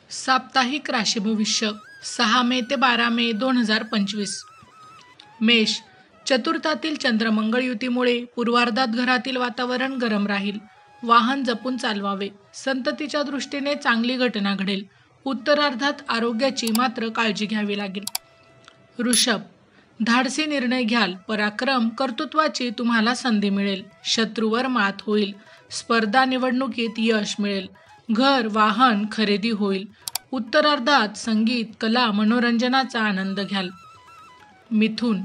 साप्ताहिक राशी भविष्य 6 मे ते 12 मे 2025। मेष, चतुर्थातील चंद्रमंगळ युतीमुळे पूर्वार्धात घरातील वातावरण गरम राहील। वाहन जपून चालवावे। संततीच्या दृष्टीने चांगली घटना घडेल। उत्तरार्धात आरोग्याची मात्र काळजी घ्यावी लागेल। वृषभ, धाडसी निर्णय घ्याल। पराक्रम, कर्तृत्वाची तुम्हाला संधी मिळेल। शत्रूवर मात होईल। स्पर्धा निवडणुकीत यश मिळेल। घर, वाहन खरेदी होईल। उत्तरार्धात संगीत, कला, मनोरंजनाचा आनंद घ्याल। मिथुन,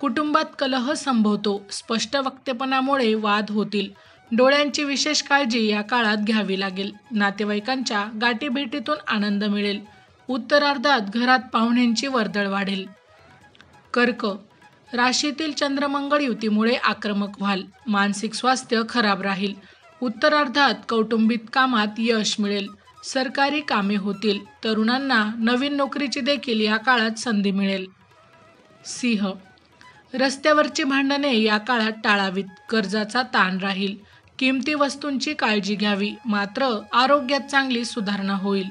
कुटुंबात कलह संभवतो। स्पष्ट वक्तेपणामुळे वाद होतील। डोळ्यांची विशेष काळजी या काळात घ्यावी लागेल। नातेवाईकांच्या गाठीभेटीतून आनंद मिळेल। उत्तरार्धात घरात पाहुण्यांची वर्दळ वाढेल। कर्क, राशीतील चंद्रमंगळ युतीमुळे आक्रमक व्हाल। मानसिक स्वास्थ्य खराब राहील। उत्तरार्धात कौटुंबिक कामात यश मिळेल। सरकारी कामे होतील। तरुणांना नवीन नोकरीची देखील या काळात संधी मिळेल। सिंह, रस्त्यावरची भांडणे या काळात टाळावीत। कर्जाचा ताण राहील। किमती वस्तूंची काळजी घ्यावी। मात्र आरोग्यात चांगली सुधारणा होईल।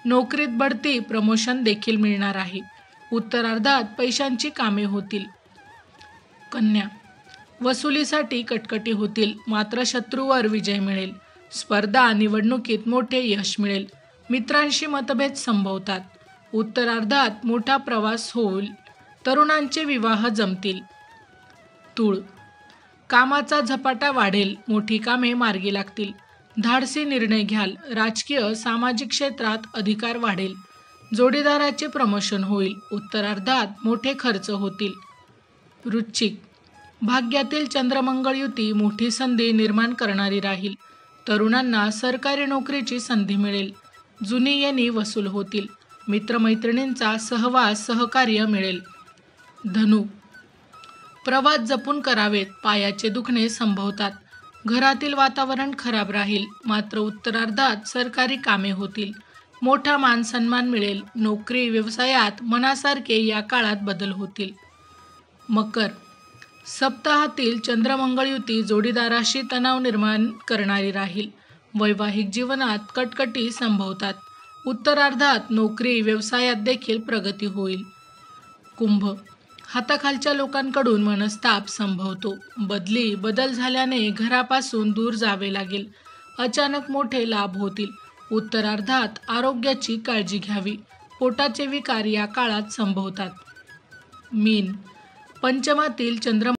नोकरीत बढती, प्रमोशन देखील मिळणार आहे। उत्तरार्धात पैशांची कामे होतील। कन्या, वसुलीसाठी कटकटी होतील। मात्र शत्रूवर विजय मिळेल। स्पर्धा निवडणुकीत मोठे यश मिळेल। मित्रांशी मतभेद संभवतात। उत्तरार्धात मोठा प्रवास होईल। तरुणांचे विवाह जमतील। तूळ, कामाचा झपाटा वाढेल। मोठी कामे मार्गी लागतील। धाडसी निर्णय घ्याल। राजकीय, सामाजिक क्षेत्रात अधिकार वाढेल। जोडीदाराचे प्रमोशन होईल। उत्तरार्धात मोठे खर्च होतील। वृश्चिक, भाग्यातील चंद्रमंगळ युती मोठी संधी निर्माण करणारी राहील। तरुणांना सरकारी नोकरीची संधी मिळेल। जुनी येणी वसूल होतील। मित्रमैत्रिणींचा सहवास, सहकार्य मिळेल। धनु, प्रवास जपून करावेत। पायाचे दुखणे संभवतात। घरातील वातावरण खराब राहील। मात्र उत्तरार्धात सरकारी कामे होतील। मोठा मान सन्मान मिळेल। नोकरी, व्यवसायात मनासारखे या काळात बदल होतील। मकर, सप्ताहातील चंद्रमंगळ युती जोडीदाराशी तणाव निर्माण करणारी राहील। वैवाहिक जीवनात कटकटी संभवतात। उत्तरार्धात नोकरी, व्यवसायात देखील प्रगती होईल। कुंभ, हाताखालच्या लोकांकडून मनस्ताप संभवतो। बदल झाल्याने घरापासून दूर जावे लागेल। अचानक मोठे लाभ होतील। उत्तरार्धात आरोग्याची काळजी घ्यावी। पोटाचे विकार या काळात संभवतात। मीन, पंचमातील चंद्र